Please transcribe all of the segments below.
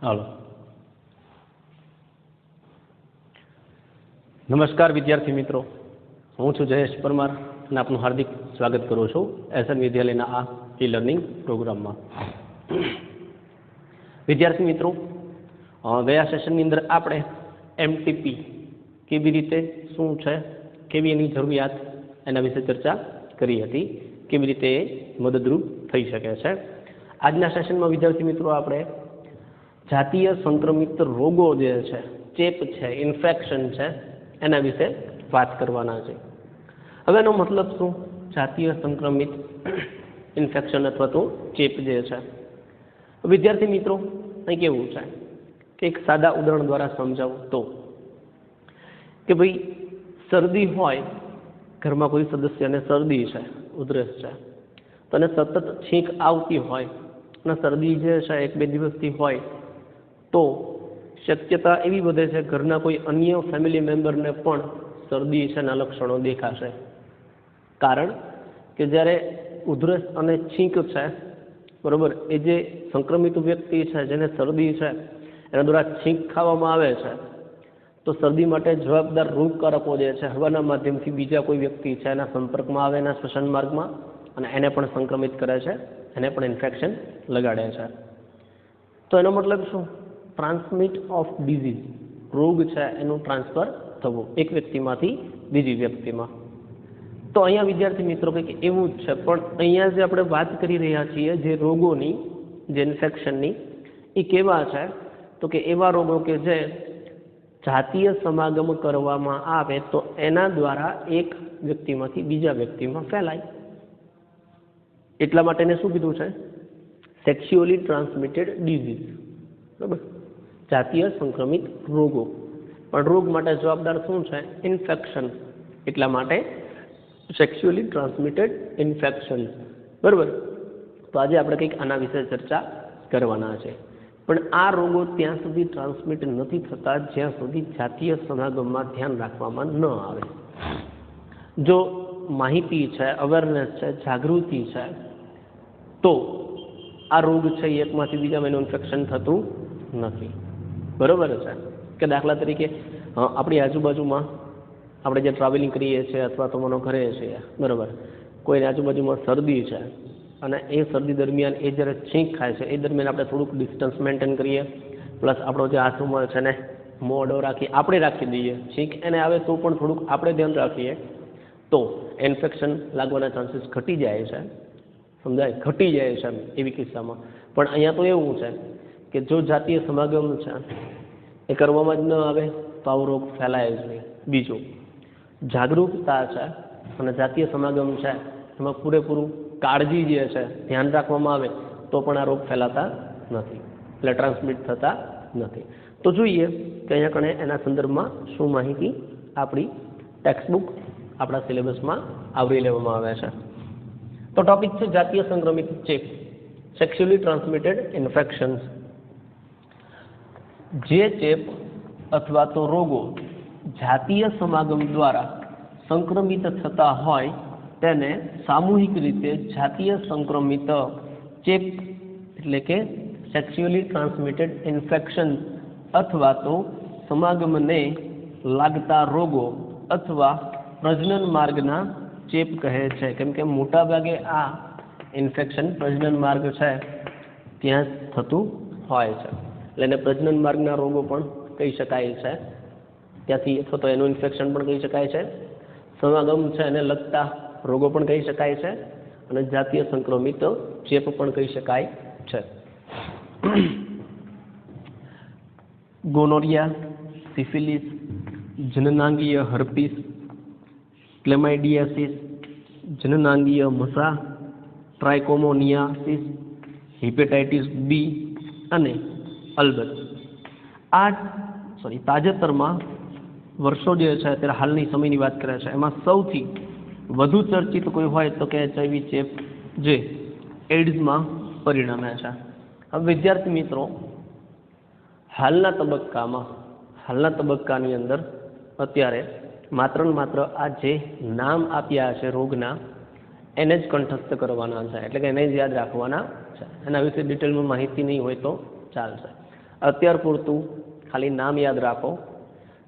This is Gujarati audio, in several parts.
હાલો. નમસ્કાર વિદ્યાર્થી મિત્રો, હું છું જયેશ પરમાર અને આપનું હાર્દિક સ્વાગત કરું છું એસએન વિદ્યાલયના આ ઈ લર્નિંગ પ્રોગ્રામમાં. વિદ્યાર્થી મિત્રો, ગયા સેશનની અંદર આપણે એમટીપી કેવી રીતે, શું છે, કેવી એની જરૂરિયાત, એના વિશે ચર્ચા કરી હતી, કેવી રીતે એ મદદરૂપ થઈ શકે છે. આજના સેશનમાં વિદ્યાર્થી મિત્રો આપણે જાતીય સંક્રમિત રોગો જે છે, ચેપ છે, ઇન્ફેક્શન છે, એના વિશે વાત કરવાના છે. હવે એનો મતલબ શું? જાતીય સંક્રમિત ઇન્ફેક્શન અથવા તો ચેપ જે છે. વિદ્યાર્થી મિત્રો, અહીં કેવું છે કે એક સાદા ઉદાહરણ દ્વારા સમજાવું તો કે ભાઈ શરદી હોય, ઘરમાં કોઈ સદસ્યને શરદી છે, ઉધરસ છે, તો એને સતત છીંક આવતી હોય અને શરદી જે છે 1-2 દિવસથી હોય તો શક્યતા એવી વધે છે ઘરના કોઈ અન્ય ફેમિલી મેમ્બરને પણ શરદી છેના લક્ષણો દેખાશે. કારણ કે જ્યારે ઉધરસ અને છીંક છે, બરોબર, એ જે સંક્રમિત વ્યક્તિ છે જેને શરદી છે એના દ્વારા છીંક ખાવામાં આવે છે તો શરદી માટે જવાબદાર રોગકારકો જે છે હવાના માધ્યમથી બીજા કોઈ વ્યક્તિ છે એના સંપર્કમાં આવે, એના શ્વસન માર્ગમાં, અને એને પણ સંક્રમિત કરે છે, એને પણ ઇન્ફેક્શન લગાડે છે. તો એનો મતલબ શું? ટ્રાન્સમિટ ઓફ ડિઝીઝ, રોગ છે એનું ટ્રાન્સફર થવું એક વ્યક્તિમાંથી બીજી વ્યક્તિમાં. તો અહીંયા વિદ્યાર્થી મિત્રો કંઈક એવું જ છે, પણ અહીંયા જે આપણે વાત કરી રહ્યા છીએ જે રોગોની, જે ઇન્ફેક્શનની, એ કેવા છે? તો કે એવા રોગો કે જે જાતીય સમાગમ કરવામાં આવે તો એના દ્વારા એક વ્યક્તિમાંથી બીજા વ્યક્તિમાં ફેલાય. એટલા માટે એને શું કીધું છે? Sexually transmitted disease. બરાબર, જાતીય સંક્રમિત રોગો. પણ રોગ માટે જવાબદાર શું છે? ઇન્ફેક્શન. એટલા માટે સેક્સ્યુઅલી ટ્રાન્સમિટેડ ઇન્ફેક્શન. બરાબર. તો આજે આપણે કંઈક આના વિશે ચર્ચા કરવાના છે. પણ આ રોગો ત્યાં સુધી ટ્રાન્સમિટ નથી થતા જ્યાં સુધી જાતીય સમાગમમાં ધ્યાન રાખવામાં ન આવે. જો માહિતી છે, અવેરનેસ છે, જાગૃતિ છે, તો આ રોગ છે એકમાંથી બીજામાં એનું ઇન્ફેક્શન થતું નથી. બરોબર છે કે દાખલા તરીકે આપણી આજુબાજુમાં આપણે જે ટ્રાવેલિંગ કરીએ છીએ અથવા તો મનો ઘરે છીએ, બરાબર, કોઈની આજુબાજુમાં શરદી છે અને એ શરદી દરમિયાન એ જ્યારે છીંક ખાય છે એ દરમિયાન આપણે થોડુંક ડિસ્ટન્સ મેન્ટેન કરીએ, પ્લસ આપણો જે હાથ રૂમાલ છે ને મોઢો રાખી આપણે રાખી દઈએ, છીંક એને આવે તો પણ થોડુંક આપણે ધ્યાન રાખીએ તો ઇન્ફેક્શન લાગવાના ચાન્સીસ ઘટી જાય છે. સમજાય? ઘટી જાય છે એવી કિસ્સામાં. પણ અહીંયા તો એવું છે કે જો જાતીય સમાગમ છે એ કરવામાં જ ન આવે તો આવો રોગ ફેલાય જ નહીં. બીજું, જાગૃતતા છે અને જાતીય સમાગમ છે એમાં પૂરેપૂરું કાળજી જે છે ધ્યાન રાખવામાં આવે તો પણ આ રોગ ફેલાતા નથી, એટલે ટ્રાન્સમિટ થતા નથી. તો જોઈએ કે અહીંયા કણે એના સંદર્ભમાં શું માહિતી આપણી ટેક્સ્ટબુક, આપણા સિલેબસમાં આવરી લેવામાં આવે છે. તો ટોપિક છે જાતીય સંક્રમિત ચેપ, સેક્સ્યુઅલી ટ્રાન્સમિટેડ ઇન્ફેક્શન્સ. જે ચેપ અથવા તો રોગો જાતીય સમાગમ દ્વારા સંક્રમિત થતા હોય તેને સામૂહિક રીતે જાતીય સંક્રમિત ચેપ એટલે કે સેક્સ્યુઅલી ટ્રાન્સમિટેડ ઇન્ફેક્શન અથવા તો સમાગમને લાગતા રોગો અથવા પ્રજનન માર્ગના ચેપ કહે છે. કેમ કે મોટાભાગે આ ઇન્ફેક્શન પ્રજનન માર્ગ છે ત્યાં થતું હોય છે, એટલે એને પ્રજનન માર્ગના રોગો પણ કહી શકાય છે ત્યાંથી, અથવા તો એનું ઇન્ફેક્શન પણ કહી શકાય છે, સમાગમ છે એને લગતા રોગો પણ કહી શકાય છે, અને જાતીય સંક્રમિત ચેપ પણ કહી શકાય છે. ગોનોરિયા, સિફિલિસ, જનનાંગીય હર્પીસ, ક્લેમાઇડિયાસિસ, જનનાંગીય મસા, ટ્રાઇકોમોનિયાસિસ, હિપેટાઇટિસ બી અને અલબત્ત તાજેતરમાં વર્ષો જે છે અત્યારે હાલની સમયની વાત કરે છે એમાં સૌથી વધુ ચર્ચિત કોઈ હોય તો કે HIV ચેપ જે એઇડ્સમાં પરિણમે છે. હવે વિદ્યાર્થી મિત્રો, હાલના તબક્કાની અંદર અત્યારે માત્ર ને માત્ર આ જે નામ આપ્યા છે રોગના એને જ કંઠસ્થ કરવાના છે, એટલે કે એને જ યાદ રાખવાના છે. એના વિશે ડિટેલમાં માહિતી નહીં હોય તો ચાલશે. અત્યાર પૂરતું ખાલી નામ યાદ રાખો.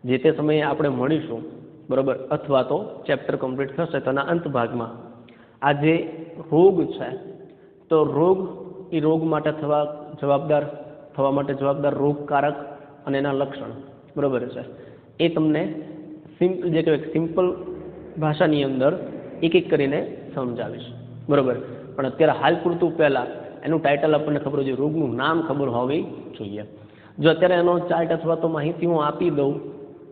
જે તે સમયે આપણે મળીશું બરાબર, અથવા તો ચેપ્ટર કમ્પ્લીટ થશે તો એના અંત ભાગમાં આ જે રોગ છે તો રોગ એ રોગ માટે થવા માટે જવાબદાર રોગકારક અને એના લક્ષણ બરાબર છે એ તમને જે કહેવાય સિમ્પલ ભાષાની અંદર એક એક કરીને સમજાવીશ બરાબર. પણ અત્યારે હાલ પૂરતું પહેલાં એનું ટાઇટલ આપણને ખબર જોઈએ, રોગનું નામ ખબર હોવી જોઈએ. જો અત્યારે એનો ચાર્ટ અથવા તો માહિતી હું આપી દઉં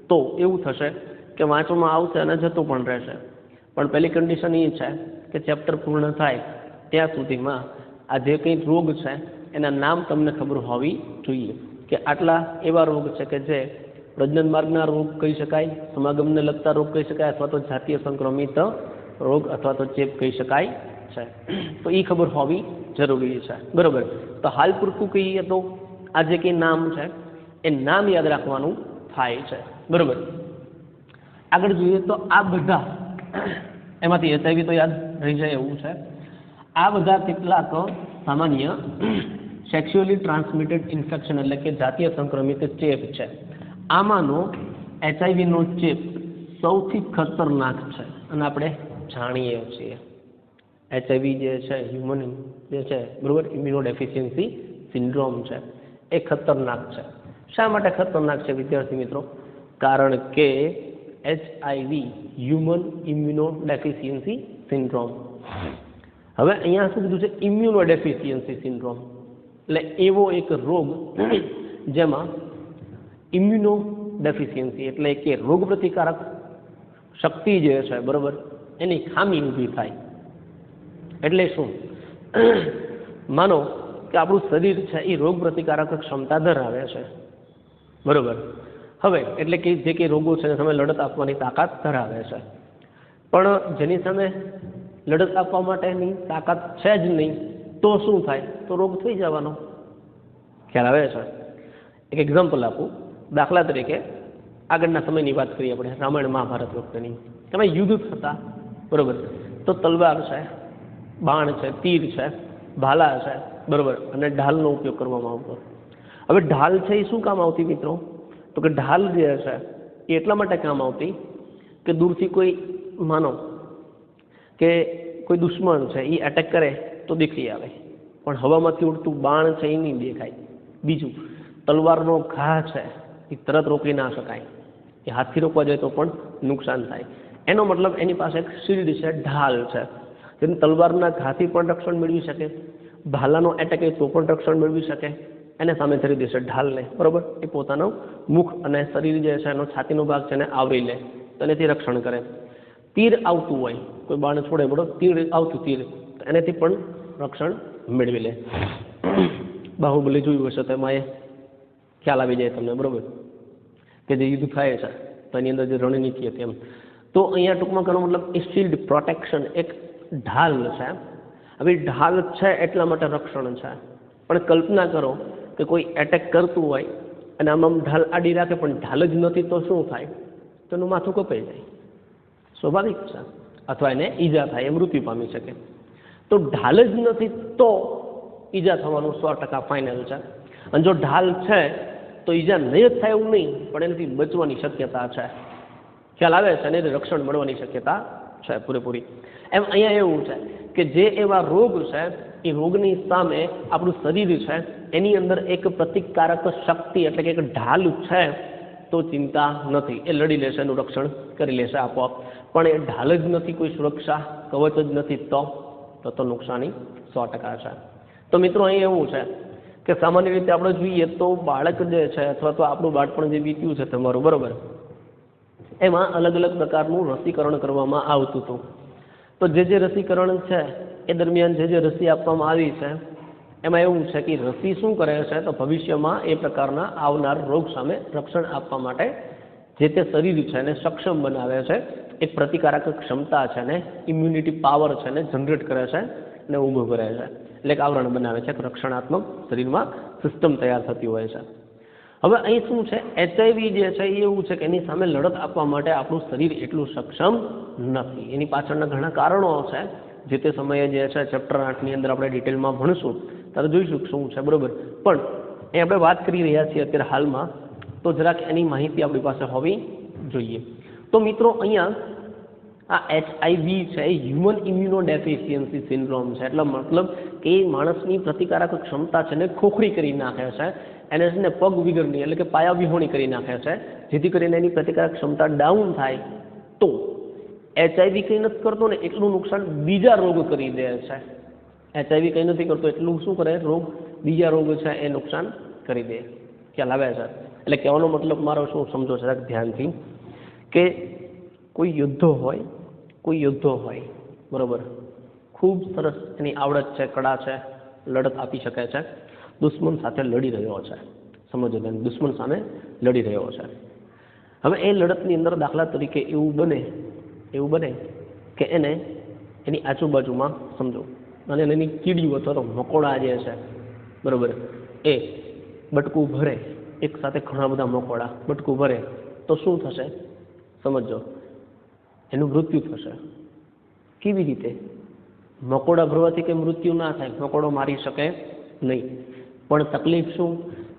તો એવું થશે કે વાંચવામાં આવશે અને જતું પણ રહેશે. પણ પહેલી કન્ડિશન એ છે કે ચેપ્ટર પૂર્ણ થાય ત્યાં સુધીમાં આ જે કંઈ રોગ છે એના નામ તમને ખબર હોવી જોઈએ કે આટલા એવા રોગ છે કે જે પ્રજનન માર્ગના રોગ કહી શકાય, સમાગમને લગતા રોગ કહી શકાય, અથવા તો જાતીય સંક્રમિત રોગ અથવા તો ચેપ કહી શકાય છે. તો એ ખબર હોવી જરૂરી છે બરાબર. તો હાલ પૂરતું કહીએ તો આ જે કંઈ નામ છે એ નામ યાદ રાખવાનું થાય છે બરાબર. આગળ જોઈએ તો આ બધા એમાંથી HIV તો યાદ રહી જાય એવું છે. આ બધા કેટલાક સામાન્ય સેક્સ્યુઅલી ટ્રાન્સમિટેડ ઇન્ફેક્શન એટલે કે જાતીય સંક્રમિત ચેપ છે. આમાંનો HIV નો ચેપ સૌથી ખતરનાક છે અને આપણે જાણીએ છીએ. HIV જે છે હ્યુમન જે છે બરાબર ઇમ્યુનોડેફિશિયન્સી સિન્ડ્રોમ છે એ ખતરનાક છે. શા માટે ખતરનાક છે વિદ્યાર્થી મિત્રો? કારણ કે HIV હ્યુમન ઇમ્યુનોડેફિશિયન્સી સિન્ડ્રોમ. હવે અહીંયા શું કીધું છે? ઇમ્યુનોડેફિશિયન્સી સિન્ડ્રોમ એટલે એવો એક રોગ જેમાં ઇમ્યુનોડેફિશિયન્સી એટલે કે રોગ પ્રતિકારક શક્તિ જે છે બરાબર એની ખામી ઊભી થાય. એટલે શું? માનો કે આપણું શરીર છે એ રોગ પ્રતિકારક ક્ષમતા ધરાવે છે બરાબર. હવે એટલે કે જે કંઈ રોગો છે સામે લડત આપવાની તાકાત ધરાવે છે, પણ જેની સામે લડત આપવા માટેની તાકાત છે જ નહીં તો શું થાય? તો રોગ થઈ જવાનો. ખ્યાલ આવે છે? એક એક્ઝામ્પલ આપું. દાખલા તરીકે આગળના સમયની વાત કરીએ આપણે, રામાયણ મહાભારત વખતેની. તમે યુદ્ધ થતા બરાબર તો તલવાર છે, બાણ છે, તીર છે, ભાલા છે બરાબર અને ઢાલનો ઉપયોગ કરવામાં આવતો. હવે ઢાલ છે એ શું કામ આવતી મિત્રો? તો કે ઢાલ જે છે એ એટલા માટે કામ આવતી કે દૂરથી કોઈ માનો કે કોઈ દુશ્મન છે એ એટેક કરે તો દેખી આવે, પણ હવામાંથી ઉડતું બાણ છે એ નહીં દેખાય. બીજું, તલવારનો ઘા છે એ તરત રોકી ના શકાય, એ હાથથી રોકવા જાય તો પણ નુકસાન થાય. એનો મતલબ એની પાસે એક શિલ્ડ છે, ઢાલ છે, જેને તલવારના ઘાથી પણ રક્ષણ મેળવી શકે, ભાલાનો એટેક તો પણ રક્ષણ મેળવી શકે, એને સામે ધરી દેશે ઢાલને બરાબર. એ પોતાનું મુખ અને શરીર જે છે એનો છાતીનો ભાગ છે એને આવરી લે તો એનાથી રક્ષણ કરે. તીર આવતું હોય, કોઈ બાણ છોડે બરોબર, તીર આવતું તીર તો એનાથી પણ રક્ષણ મેળવી લે. બાહુબલી જોયું હશે તો એમાં એ ખ્યાલ આવી જાય તમને બરોબર કે જે યુદ્ધ થાય છે તો એની અંદર જે રણનીતિ હતી એમ. તો અહીંયા ટૂંકમાં કરવાનો મતલબ એ શિલ્ડ પ્રોટેક્શન એક ઢાલ છે. હવે ઢાલ છે એટલા માટે રક્ષણ છે, પણ કલ્પના કરો કે કોઈ એટેક કરતું હોય અને આમ ઢાલ આડી રાખે પણ ઢાલ જ નથી તો શું થાય? તો એનું માથું કપાઈ જાય, સ્વાભાવિક છે, અથવા એને ઈજા થાય, એ મૃત્યુ પામી શકે. તો ઢાલ જ નથી તો ઈજા થવાનું 100% ફાઇનલ છે. અને જો ઢાલ છે તો ઈજા નહીં જ થાય એવું નહીં, પણ એનાથી બચવાની શક્યતા છે. ખ્યાલ આવે છે? અને રક્ષણ મળવાની શક્યતા છે પૂરેપૂરી. એમ અહીંયા એવું છે કે જે એવા રોગ છે એ રોગની સામે આપણું શરીર છે એની અંદર એક પ્રતિકારક શક્તિ એટલે કે એક ઢાલ છે તો ચિંતા નથી, એ લડી લેશે, એનું રક્ષણ કરી લેશે આપોઆપ. પણ એ ઢાલ જ નથી, કોઈ સુરક્ષા કવચ જ નથી તો નુકસાની 100% છે. તો મિત્રો અહીં એવું છે કે સામાન્ય રીતે આપણે જોઈએ તો બાળક જે છે અથવા તો આપણું બાળપણ જે વીત્યું છે તમારું બરોબર, એમાં અલગ અલગ પ્રકારનું રસીકરણ કરવામાં આવતું હતું. તો જે રસીકરણ છે એ દરમિયાન જે રસી આપવામાં આવી છે એમાં એવું છે કે રસી શું કરે છે તો ભવિષ્યમાં એ પ્રકારના આવનાર રોગ સામે રક્ષણ આપવા માટે જે તે શરીર છે એને સક્ષમ બનાવે છે, એક પ્રતિકારક ક્ષમતા છે ને ઇમ્યુનિટી પાવર છે ને જનરેટ કરે છે ને ઊભું કરે છે, એટલે કે આવરણ બનાવે છે, રક્ષણાત્મક શરીરમાં સિસ્ટમ તૈયાર થતી હોય છે. હવે અહીં શું છે? HIV જે છે એ એવું છે કે એની સામે લડત આપવા માટે આપણું શરીર એટલું સક્ષમ નથી. એની પાછળના ઘણા કારણો છે, જે તે સમયે જે છે ચેપ્ટર 8 ની અંદર આપણે ડિટેલમાં ભણશું ત્યારે જોઈશું શું છે બરોબર. પણ અહીં આપણે વાત કરી રહ્યા છીએ અત્યારે હાલમાં, તો જરાક એની માહિતી આપણી પાસે હોવી જોઈએ. તો મિત્રો અહીંયા આ HIV છે એ હ્યુમન ઇમ્યુનો ડેફિશિયન્સી સિન્ડ્રોમ છે. એટલે મતલબ કે માણસની પ્રતિકારક ક્ષમતા છે ને ખોખરી કરી નાખે છે, એને છે ને પગ વગરની એટલે કે પાયા વિહોણી કરી નાખે છે, જેથી કરીને એની પ્રતિકારક ક્ષમતા ડાઉન થાય. તો HIV કંઈ નથી કરતો ને એટલું નુકસાન બીજા રોગ કરી દે છે. HIV કંઈ નથી કરતો એટલું શું કરે, રોગ બીજા રોગ છે એ નુકસાન કરી દે. ખ્યાલ આવે છે? એટલે કહેવાનો મતલબ મારો શું સમજો છે ધ્યાનથી, કે કોઈ યોદ્ધો હોય બરોબર, ખૂબ સરસ એની આવડત છે, કળા છે, લડત આપી શકે છે, દુશ્મન સાથે લડી રહ્યો છે, સમજો ને, દુશ્મન સામે લડી રહ્યો છે. હવે એ લડતની અંદર દાખલા તરીકે એવું બને કે એને એની આજુબાજુમાં સમજો અને એની કીડીઓ અથવા તો મકોડા જે છે બરોબર, એ બટકું ભરે, એક સાથે ઘણા બધા મકોડા બટકું ભરે, તો શું થશે સમજો, એનું મૃત્યુ થશે. કેવી રીતે? મકોડા ભરવાથી કે મૃત્યુ ના થાય, મકોડો મારી શકે નહીં, પણ તકલીફ શું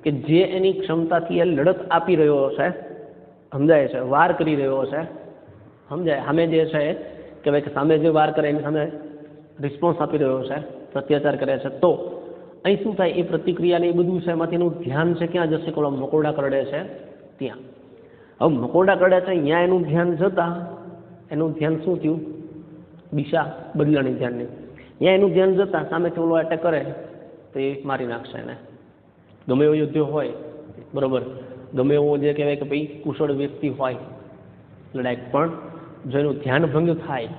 કે જે એની ક્ષમતાથી એ લડત આપી રહ્યો છે, સમજાય છે, વાર કરી રહ્યો છે, સમજાય, સામે જે છે કે ભાઈ સામે જે વાર કરે એની સામે રિસ્પોન્સ આપી રહ્યો છે, અત્યાચાર કરે છે, તો અહીં શું થાય, એ પ્રતિક્રિયાને એ બધું છે એમાંથી એનું ધ્યાન છે ક્યાં જશે, કે મકોડા કરડે છે ત્યાં. હવે મકોડા કરડે છે ત્યાં એનું ધ્યાન જતા, એનું ધ્યાન શું થયું, દિશા બદલાણી ધ્યાનની, ત્યાં એનું ધ્યાન જતા સામેથી ઓલો એટેક કરે તો એ મારી નાખશે એને. ગમે એવો યોદ્ધો હોય બરોબર, ગમે એવો જે કહેવાય કે ભાઈ કુશળ વ્યક્તિ હોય લડાયક, પણ જો એનું ધ્યાન ભંગ થાય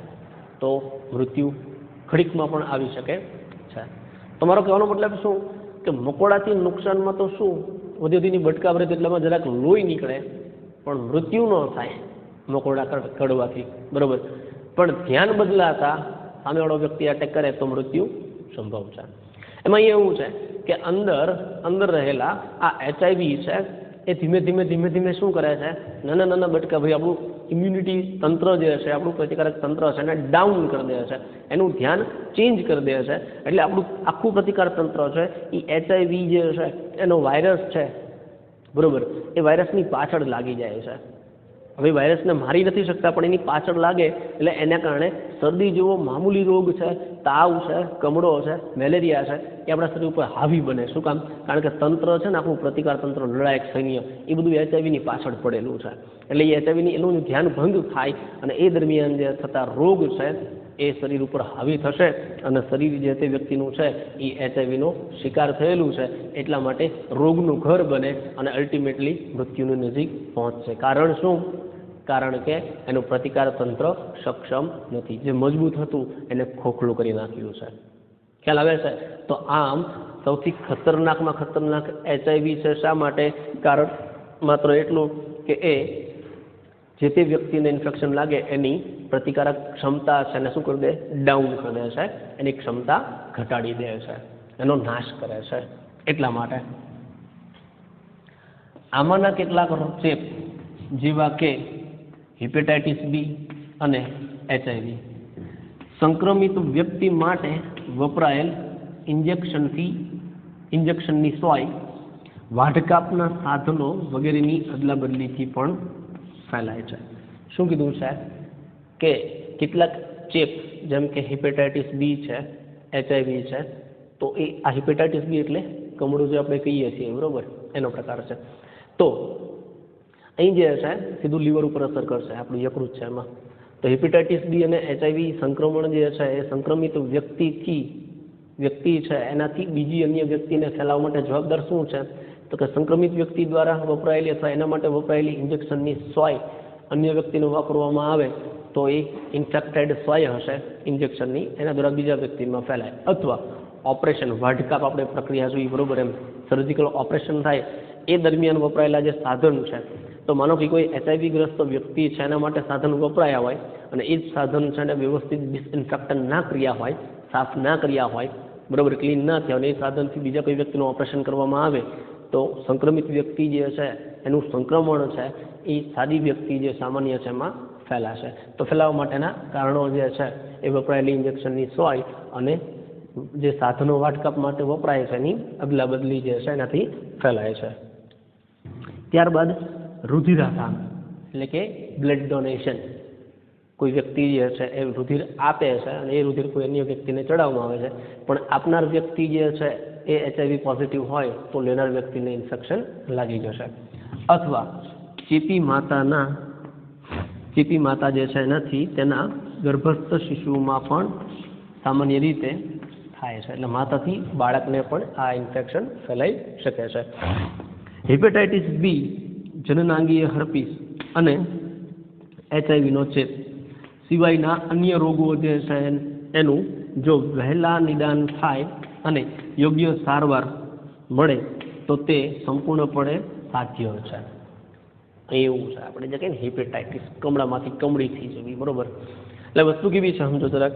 તો મૃત્યુ ઘડીકમાં પણ આવી શકે છે. તમારો કહેવાનો મતલબ શું કે મકોડાથી નુકસાનમાં તો શું, વધીની બટકા ભરે તેટલામાં જરાક લોહી નીકળે, પણ મૃત્યુ ન થાય મકોડા કરડવાથી બરોબર, પણ ધ્યાન બદલાતા સામેવાળો વ્યક્તિ અટેક કરે તો મૃત્યુ સંભવ છે. એમાં એવું છે કે અંદર રહેલા આ HIV છે એ ધીમે ધીમે શું કરે છે, નાના બટકા ભાઈ આપણું ઇમ્યુનિટી તંત્ર જે છે, આપણું પ્રતિકારક તંત્ર છે એને ડાઉન કરી દે છે, એનું ધ્યાન ચેન્જ કરી દે છે. એટલે આપણું આખું પ્રતિકારક તંત્ર છે એ HIV જે છે એનો વાયરસ છે બરોબર, એ વાયરસની પાછળ લાગી જાય છે. હવે વાયરસને મારી નથી શકતા, પણ એની પાછળ લાગે એટલે એના કારણે શરદી જેવો મામૂલી રોગ છે, તાવ છે, કમળો છે, મેલેરિયા છે, એ આપણા શરીર ઉપર હાવી બને. શું કામ? કારણ કે તંત્ર છે ને આપણું પ્રતિકાર તંત્ર, લડાયક સૈન્ય, એ બધું HIVની પાછળ પડેલું છે. એટલે એ HIVની એનું ધ્યાન ભંગ થાય અને એ દરમિયાન જે થતા રોગ છે એ શરીર ઉપર હાવી થશે અને શરીર જે તે વ્યક્તિનું છે એ HIVનો શિકાર થયેલું છે એટલા માટે રોગનું ઘર બને અને અલ્ટિમેટલી મૃત્યુની નજીક પહોંચશે. કારણ શું? કારણ કે એનું પ્રતિકાર તંત્ર સક્ષમ નથી, જે મજબૂત હતું એને ખોખલું કરી નાખ્યું છે. ખ્યાલ આવે છે? તો આમ સૌથી ખતરનાકમાં ખતરનાક HIV છે. શા માટે? કારણ માત્ર એટલું કે એ જે તે વ્યક્તિને ઇન્ફેક્શન લાગે એની પ્રતિકારક ક્ષમતા છે એને શું કરી દે, ડાઉન કરી દે છે, એની ક્ષમતા ઘટાડી દે છે, એનો નાશ કરે છે. એટલા માટે આમાંના કેટલાક ચેપ જેવા કે હિપેટાઇટિસ બી અને HIV સંક્રમિત વ્યક્તિ માટે વપરાયેલ ઇન્જેક્શનની સોય, વાઢકાપના સાધનો વગેરેની અદલાબદલીથી પણ ફેલાય છે. શું કીધું છે કે કેટલાક ચેપ જેમ કે હિપેટાઇટિસ બી છે, HIV છે, તો એ આ હિપેટાઇટિસ બી એટલે કમળું જે આપણે કહીએ છીએ બરોબર, એનો પ્રકાર છે. તો અહીં જે છે સીધું લીવર ઉપર અસર કરશે, આપણું યકૃત છે એમાં. તો હિપેટાઇટિસ બી અને HIV સંક્રમણ જે છે એ સંક્રમિત વ્યક્તિ છે એનાથી બીજી અન્ય વ્યક્તિને ફેલાવવા માટે જવાબદાર શું છે, તો કે સંક્રમિત વ્યક્તિ દ્વારા વપરાયેલી અથવા એના માટે વપરાયેલી ઇન્જેક્શનની સોય અન્ય વ્યક્તિને વાપરવામાં આવે તો એ ઇન્ફેક્ટેડ સોય હશે ઇન્જેક્શનની, એના દ્વારા બીજા વ્યક્તિમાં ફેલાય. અથવા ઓપરેશન, વાઢકાપ આપણે પ્રક્રિયા જોઈએ બરોબર, એમ સર્જિકલ ઓપરેશન થાય એ દરમિયાન વપરાયેલા જે સાધન છે, તો માનો કે કોઈ HIV ગ્રસ્ત વ્યક્તિ છે એના માટે સાધન વપરાયા હોય અને એ જ સાધન છે એને વ્યવસ્થિત ડિસઇન્ફેક્ટન ના કર્યા હોય, સાફ ના કર્યા હોય બરોબર, ક્લીન ના થયા અને એ સાધનથી બીજા કોઈ વ્યક્તિનું ઓપરેશન કરવામાં આવે તો સંક્રમિત વ્યક્તિ જે છે એનું સંક્રમણ છે એ સાદી વ્યક્તિ જે સામાન્ય છે એમાં ફેલાશે. તો ફેલાવા માટેના કારણો જે છે એ વપરાયેલી ઇન્જેક્શનની સોય અને જે સાધનો વાટકાપ માટે વપરાય છે એની અદલા બદલી જે છે એનાથી ફેલાય છે. ત્યારબાદ રુધિરાદાન એટલે કે બ્લડ ડોનેશન. કોઈ વ્યક્તિ જે છે એ રુધિર આપે છે અને એ રુધિર કોઈ અન્ય વ્યક્તિને ચડાવવામાં આવે છે, પણ આપનાર વ્યક્તિ જે છે એ HIV પોઝિટિવ હોય તો લેનાર વ્યક્તિને ઇન્ફેક્શન લાગી જશે. અથવા ચેપી માતા જે છે એનાથી તેના ગર્ભસ્થ શિશુમાં પણ સામાન્ય રીતે થાય છે. એટલે માતાથી બાળકને પણ આ ઇન્ફેક્શન ફેલાઈ શકે છે. હેપેટાઇટિસ બી, જનનાંગીય હર્પીસ અને HIV નો ચેપ સિવાયના અન્ય રોગો જે છે એનું જો વહેલા નિદાન થાય અને યોગ્ય સારવાર મળે તો તે સંપૂર્ણપણે સાધ્ય છે. એવું છે આપણે જે કહીએ ને હેપેટાઇટિસ, કમળામાંથી કમળી થઈ જવી, બરોબર. એટલે વસ્તુ કેવી છે સમજો જરાક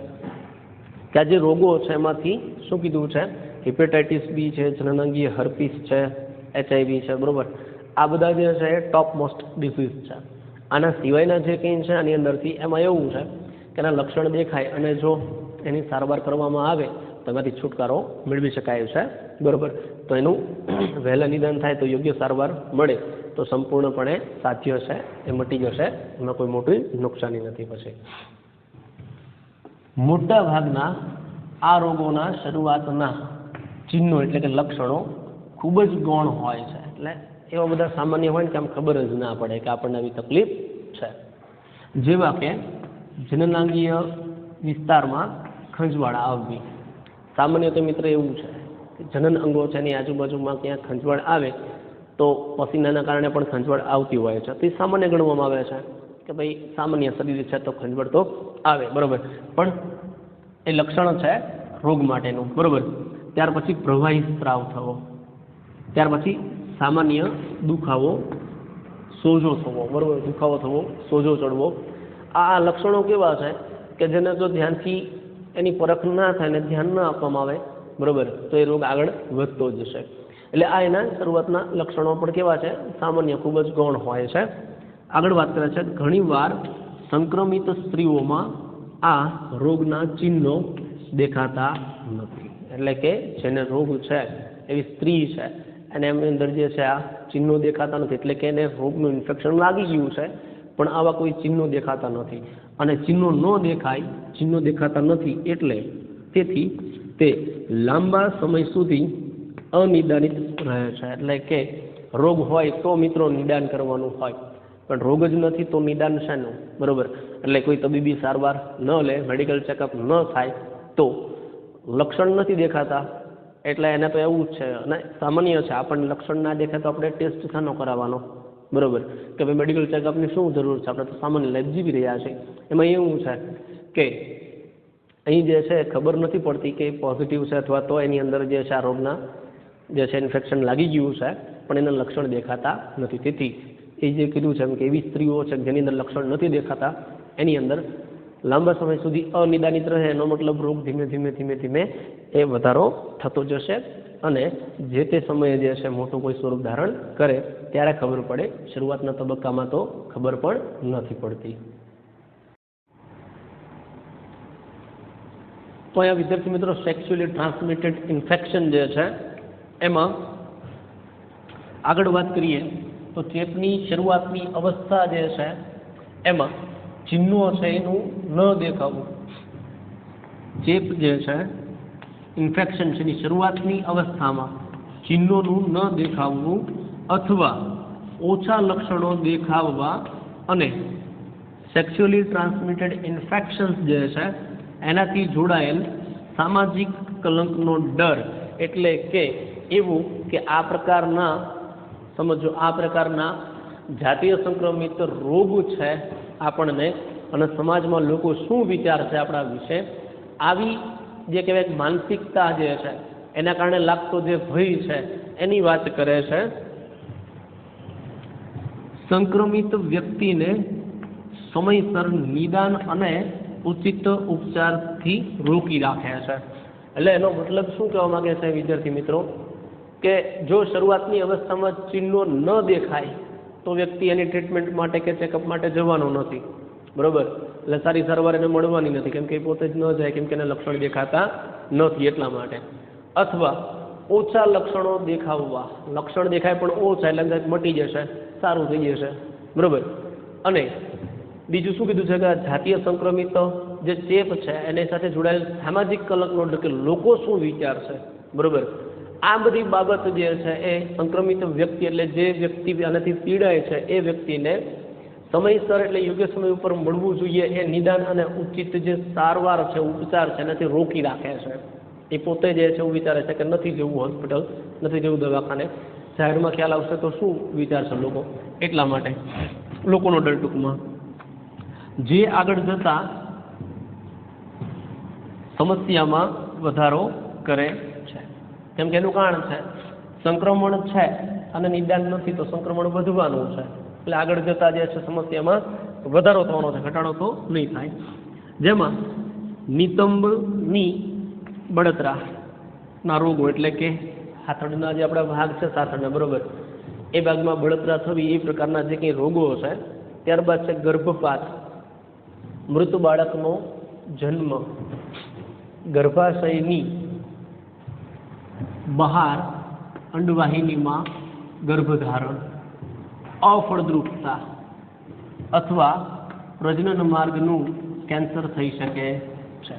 કે આ જે રોગો છે એમાંથી શું કીધું છે, હેપેટાઇટિસ બી છે, જનનાંગીય હર્પીસ છે, HIV છે, બરોબર. આ બધા જે છે એ ટોપ મોસ્ટ ડિસીઝ છે. આના સિવાયના જે કંઈ છે આની અંદરથી એમાં એવું છે કે એના લક્ષણ દેખાય અને જો એની સારવાર કરવામાં આવે તો એમાંથી છુટકારો મેળવી શકાય છે, બરોબર. તો એનું વહેલા નિદાન થાય તો યોગ્ય સારવાર મળે તો સંપૂર્ણપણે સાધ્ય છે, એ મટી જશે, એમાં કોઈ મોટી નુકસાની નથી. પછી મોટા ભાગના આ રોગોના શરૂઆતના ચિહ્નો એટલે કે લક્ષણો ખૂબ જ ગૌણ હોય છે. એટલે એવા બધા સામાન્ય હોય ને કે આમ ખબર જ ના પડે કે આપણને આવી તકલીફ છે. જેવા કે જનનાંગીય વિસ્તારમાં ખંજવાળ આવવી. સામાન્ય તો મિત્ર એવું છે કે જનન અંગો છે એની આજુબાજુમાં ક્યાંક ખંજવાળ આવે તો પસીનાના કારણે પણ ખંજવાળ આવતી હોય છે. તે સામાન્ય ગણવામાં આવે છે કે ભાઈ સામાન્ય શરીર છે તો ખંજવાળ તો આવે, બરોબર. પણ એ લક્ષણ છે રોગ માટેનું, બરોબર. ત્યાર પછી પ્રવાહી સ્ત્રાવ થવો, ત્યાર પછી સામાન્ય દુખાવો, સોજો થવો, બરોબર. દુખાવો થવો, સોજો ચડવો. આ લક્ષણો કેવા છે કે જેને જો ધ્યાનથી એની પરખ ના થાય ને ધ્યાન ન આપવામાં આવે, બરોબર, તો એ રોગ આગળ વધતો જશે. એટલે આ એના શરૂઆતના લક્ષણો પણ કેવા છે, સામાન્ય ખૂબ જ ગૌણ હોય છે. આગળ વાત કરે છે, ઘણીવાર સંક્રમિત સ્ત્રીઓમાં આ રોગના ચિહ્નો દેખાતા નથી. એટલે કે જેને રોગ છે એવી સ્ત્રી છે અને એમની અંદર જે છે આ ચિહ્નો દેખાતા નથી. એટલે કે એને રોગનું ઇન્ફેક્શન લાગી ગયું છે પણ આવા કોઈ ચિહ્નો દેખાતા નથી. અને ચિહ્નો ન દેખાય, ચિહ્નો દેખાતા નથી એટલે તેથી તે લાંબા સમય સુધી અનિદાનિત રહે છે. એટલે કે રોગ હોય તો મિત્રો નિદાન કરવાનું હોય, પણ રોગ જ નથી તો નિદાન શેનું, બરોબર. એટલે કોઈ તબીબી સારવાર ન લે, મેડિકલ ચેકઅપ ન થાય તો લક્ષણ નથી દેખાતા એટલે એને તો એવું જ છે. અને સામાન્ય છે, આપણને લક્ષણ ના દેખાય તો આપણે ટેસ્ટ શાનો કરાવવાનો, બરોબર. કે ભાઈ મેડિકલ ચેકઅપની શું જરૂર છે, આપણે તો સામાન્ય લાઈફ જીવી રહ્યા છે. એમાં એવું છે કે અહીં જે છે ખબર નથી પડતી કે પોઝિટિવ છે અથવા તો એની અંદર જે છે આ રોગના જે છે ઇન્ફેક્શન લાગી ગયું છે પણ એના લક્ષણ દેખાતા નથી. તેથી એ જે કીધું છે કે એવી સ્ત્રીઓ છે જેની અંદર લક્ષણ નથી દેખાતા એની અંદર લાંબા સમય સુધી અનિદાનિત રહે, એનો મતલબ રોગ ધીમે ધીમે એ વધારો થતો જશે અને જે તે સમયે જે છે મોટું કોઈ સ્વરૂપ ધારણ કરે ત્યારે ખબર પડે. શરૂઆતના તબક્કામાં તો ખબર પણ નથી પડતી. તો અહીંયા વિદ્યાર્થી મિત્રો સેક્સ્યુઅલી ટ્રાન્સમિટેડ ઇન્ફેક્શન જે છે એમાં આગળ વાત કરીએ તો ચેપની શરૂઆતની અવસ્થા જે છે એમાં ચિહ્નો છે એનું ન દેખાવું. ચેપ જે છે ઇન્ફેક્શન છે એની શરૂઆતની અવસ્થામાં ચિહ્નોનું ન દેખાવવું અથવા ઓછા લક્ષણો દેખાવવા અને સેક્સ્યુઅલી ટ્રાન્સમિટેડ ઇન્ફેક્શન્સ જે છે એનાથી જોડાયેલ સામાજિક કલંકનો ડર. એટલે કે એવું કે આ પ્રકારના સમજો, આ પ્રકારના જાતીય સંક્રમિત રોગ છે આપણને અને સમાજમાં લોકો શું વિચાર છે આપણા વિશે, આવી જે કહેવાય માનસિકતા જે છે એના કારણે લાગતો જે ભય છે એની વાત કરે છે. સંક્રમિત વ્યક્તિને સમયસર નિદાન અને ઉચિત ઉપચારથી રોકી રાખે છે. એટલે એનો મતલબ શું કહેવા માંગે છે વિદ્યાર્થી મિત્રો કે જો શરૂઆતની અવસ્થામાં ચિહ્નો ન દેખાય તો વ્યક્તિ એની ટ્રીટમેન્ટ માટે કે ચેકઅપ માટે જવાનો નથી, બરોબર. એટલે સારી સારવાર એને મળવાની નથી, કેમ કે એ પોતે જ ન જાય, કેમ કે એને લક્ષણ દેખાતા નથી એટલા માટે. અથવા ઓછા લક્ષણો દેખાવવા, લક્ષણ દેખાય પણ ઓછા એટલે મટી જશે, સારું થઈ જશે, બરાબર. અને બીજું શું કીધું છે કે જાતીય સંક્રમિત જે ચેપ છે એની સાથે જોડાયેલ સામાજિક કલંકનો ડર, કે લોકો શું વિચારશે, બરાબર. આ બધી બાબત જે છે એ સંક્રમિત વ્યક્તિ એટલે જે વ્યક્તિ આનાથી પીડાય છે એ વ્યક્તિને સમયસર એટલે યોગ્ય સમય ઉપર મળવું જોઈએ, એ નિદાન અને ઉચિત જે સારવાર છે, ઉપચાર છે એનાથી રોકી રાખે છે. એ પોતે જે છે એવું વિચારે છે કે નથી જવું હોસ્પિટલ, નથી જવું દવાખાને, જાહેરમાં ખ્યાલ આવશે તો શું વિચારશે લોકો, એટલા માટે લોકોનો ડર ટૂંકમાં જે આગળ જતા સમસ્યામાં વધારો કરે છે. કેમ કે એનું કારણ છે સંક્રમણ છે અને નિદાન નથી તો સંક્રમણ વધવાનું છે, એટલે આગળ જતા જે છે સમસ્યામાં વધારો થવાનો છે, ઘટાડો તો નહીં થાય. જેમાં નિતંબની બળતરાના રોગો એટલે કે હાથળના જે આપણા ભાગ છે સાથળના, બરોબર, એ ભાગમાં બળતરા થવી, એ પ્રકારના જે કંઈ રોગો છે. ત્યારબાદ છે ગર્ભપાત, મૃત બાળકનો જન્મ, ગર્ભાશયની બહાર અંડવાહિનીમાં ગર્ભધારણ, અફળદ્રુપતા અથવા પ્રજનન માર્ગનું કેન્સર થઈ શકે છે.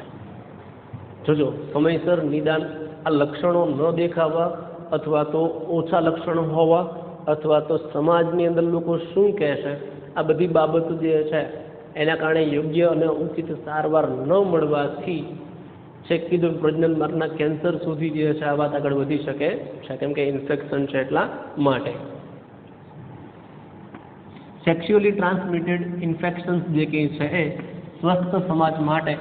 જોજો સમયસર નિદાન, આ લક્ષણો ન દેખાવા અથવા તો ઓછા લક્ષણો હોવા અથવા તો સમાજની અંદર લોકો શું કહેશે, આ બધી બાબતો જે છે એના કારણે યોગ્ય અને ઉચિત સારવાર ન મળવાથી છેક કીધું પ્રજનન માર્ગના કેન્સર સુધી જે છે આ વાત આગળ વધી શકે છે, કેમ કે ઇન્ફેક્શન છે એટલા માટે. સેક્સ્યુઅલી ટ્રાન્સમિટેડ ઇન્ફેક્શન્સ જે કંઈ છે એ સ્વસ્થ સમાજ માટે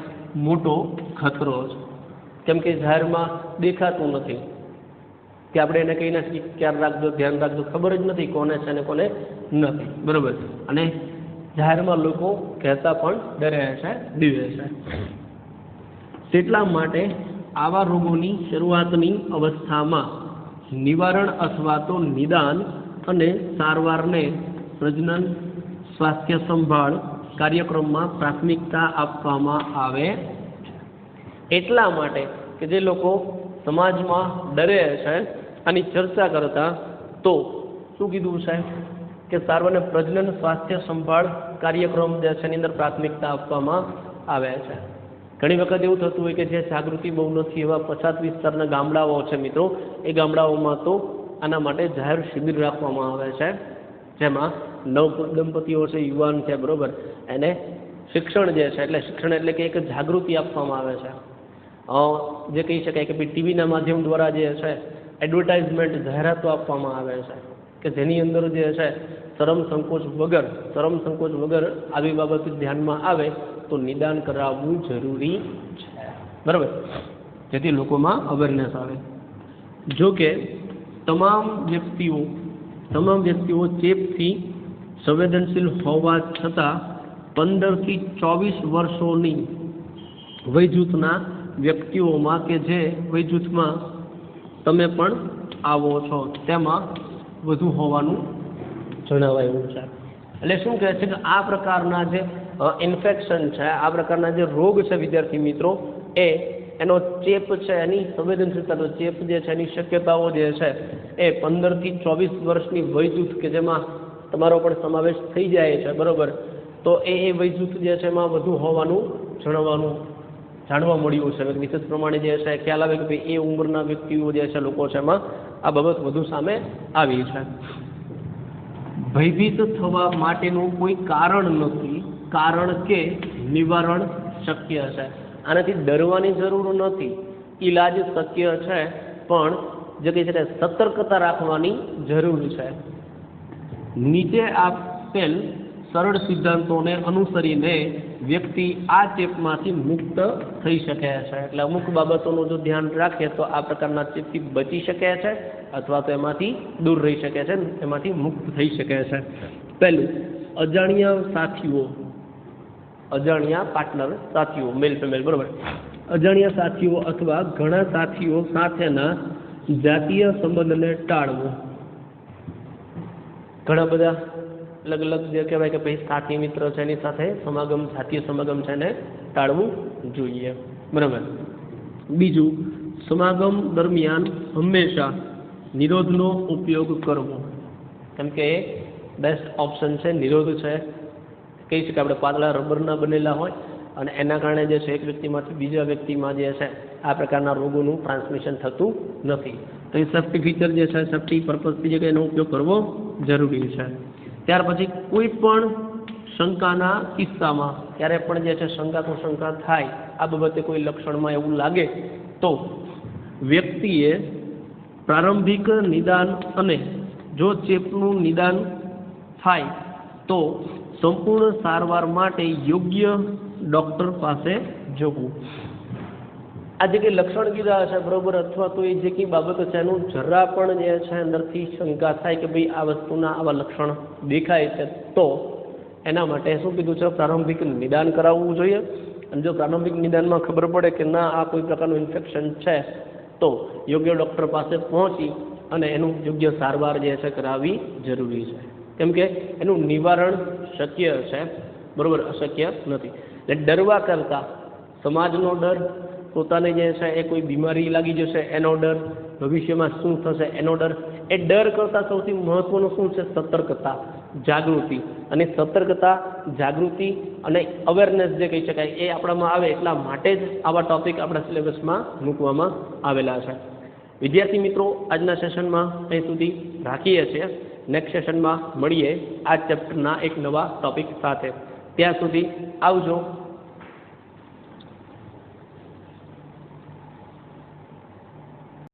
મોટો ખતરો છે, કેમ કે જાહેરમાં દેખાતું નથી, કે આપણે એને કહીને ક્યારે રાખજો, ધ્યાન રાખજો, ખબર જ નથી કોને છે ને કોને નથી, બરાબર. અને જાહેરમાં લોકો કહેતા પણ ડરે છે, બીવે છે. તેટલા માટે આવા રોગોની શરૂઆતની અવસ્થામાં નિવારણ અથવા તો નિદાન અને સારવારને પ્રજનન સ્વાસ્થ્ય સંભાળ કાર્યક્રમમાં પ્રાથમિકતા આપવામાં આવે. એટલા માટે કે જે લોકો સમાજમાં ડરે છે આની ચર્ચા કરતા, તો શું કીધું છે કે સારવારને પ્રજનન સ્વાસ્થ્ય સંભાળ કાર્યક્રમ જે છે એની અંદર પ્રાથમિકતા આપવામાં આવે છે. ઘણી વખત એવું થતું હોય કે જે જાગૃતિ બહુ નથી એવા પછાત વિસ્તારના ગામડાઓ છે મિત્રો, એ ગામડાઓમાં તો આના માટે જાહેર શિબિર રાખવામાં આવે છે, જેમાં નવ દંપતીઓ છે, યુવાન છે, બરોબર, એને શિક્ષણ જે છે એટલે શિક્ષણ એટલે કે એક જાગૃતિ આપવામાં આવે છે. જે કહી શકાય કે ભાઈ ટીવીના માધ્યમ દ્વારા જે છે એડવર્ટાઇઝમેન્ટ, જાહેરાતો આપવામાં આવે છે, કે જેની અંદર જે છે શરમ સંકોચ વગર આવી બાબત ધ્યાનમાં આવે તો નિદાન કરાવવું જરૂરી છે, બરાબર, જેથી લોકોમાં અવેરનેસ આવે. જો કે તમામ વ્યક્તિઓ ચેપથી સંવેદનશીલ હોવા છતાં 15 થી 24 વર્ષોની વયજૂથના વ્યક્તિઓમાં કે જે વયજૂથમાં તમે પણ આવો છો તેમાં વધુ હોવાનું જણાવાયું છે. એટલે શું કહે છે કે આ પ્રકારના જે ઇન્ફેક્શન છે, આ પ્રકારના જે રોગ છે વિદ્યાર્થી મિત્રો, એનો ચેપ છે, એની સંવેદનશીલતા, ચેપ જે છે એની શક્યતાઓ જે છે એ 15 થી 24 વર્ષની વયજૂથ કે જેમાં તમારો પણ સમાવેશ થઈ જાય છે, બરોબર, તો એ વયજૂથ જે છે એમાં વધુ હોવાનું જાણવા મળ્યું છે. વિશેષ પ્રમાણે જે છે ખ્યાલ આવે કે ભાઈ એ ઉંમરના વ્યક્તિઓ જે છે, લોકો છે, એમાં આ બાબત વધુ સામે આવી છે. ભયભીત થવા માટેનું કોઈ કારણ નથી, કારણ કે નિવારણ શક્ય છે. આનાથી ડરવાની જરૂર નથી, ઈલાજ શક્ય છે, પણ જે કહે છે સતર્કતા રાખવાની જરૂર છે. નીચે આપેલ સરળ સિદ્ધાંતોને અનુસરીને વ્યક્તિ આ ચેપમાંથી મુક્ત થઈ શકે છે. એટલે અમુક બાબતોનું જો ધ્યાન રાખીએ તો આ પ્રકારના ચેપથી બચી શકે છે અથવા તો એમાંથી દૂર રહી શકે છે, એમાંથી મુક્ત થઈ શકે છે. પહેલું, અજાણ્યા પાર્ટનર સાથીઓ, મેલ ફિમેલ, બરોબર, અજાણ્યા સાથીઓ અથવા ઘણા સાથીઓ સાથેના જાતીય સંબંધને ટાળવો. ઘણા બધા અલગ અલગ જે કહેવાય કે ભાઈ સાથી મિત્ર છે એની સાથે સમાગમ, જાતીય સમાગમ છે એને ટાળવું જોઈએ. બરાબર. બીજું, સમાગમ દરમિયાન હંમેશા નિરોધનો ઉપયોગ કરવો. કેમ કે બેસ્ટ ઓપ્શન છે નિરોધ છે. કહી શકાય આપણે પાતળા રબરના બનેલા હોય અને એના કારણે જે છે એક વ્યક્તિમાંથી બીજા વ્યક્તિમાં જે છે આ પ્રકારના રોગોનું ટ્રાન્સમિશન થતું નથી. તો એ સેફ્ટી ફીચર જે છે, સેફ્ટી પર્પઝથી જે એનો ઉપયોગ કરવો જરૂરી છે. ત્યાર પછી કોઈ પણ શંકાના કિસ્સામાં ત્યારે પણ જે છે શંકા થાય આ બાબતે કોઈ લક્ષણમાં એવું લાગે તો વ્યક્તિએ પ્રારંભિક નિદાન અને જો ચેપનું નિદાન થાય તો સંપૂર્ણ સારવાર માટે યોગ્ય ડૉક્ટર પાસે જવું. આ જે કંઈ લક્ષણ કીધા હશે બરોબર, અથવા તો એ જે કંઈ બાબતો છે એનું જરા પણ જે છે અંદરથી શંકા થાય કે ભાઈ આ વસ્તુના આવા લક્ષણ દેખાય છે તો એના માટે શું કીધું છે, પ્રારંભિક નિદાન કરાવવું જોઈએ. અને જો પ્રારંભિક નિદાનમાં ખબર પડે કે ના આ કોઈ પ્રકારનું ઇન્ફેક્શન છે તો યોગ્ય ડૉક્ટર પાસે પહોંચી અને એનું યોગ્ય સારવાર જે છે કરાવવી જરૂરી છે. કેમ કે એનું નિવારણ શક્ય છે, બરાબર, અશક્ય નથી. એટલે ડરવા કરતાં સમાજનો ડર, પોતાને જે છે એ કોઈ બીમારી લાગી જશે એનો ડર, ભવિષ્યમાં શું થશે એનો ડર, એ ડર કરતાં સૌથી મહત્ત્વનું શું છે, સતર્કતા, જાગૃતિ. અને સતર્કતા, જાગૃતિ અને અવેરનેસ જે કહી શકાય એ આપણામાં આવે એટલા માટે જ આવા ટૉપિક આપણા સિલેબસમાં મૂકવામાં આવેલા છે. વિદ્યાર્થી મિત્રો, આજના સેશનમાં અહીં સુધી રાખીએ છીએ. નેક્સ્ટ સેશનમાં મળીએ આ ચેપ્ટરના એક નવા ટૉપિક સાથે. ત્યાં સુધી આવજો.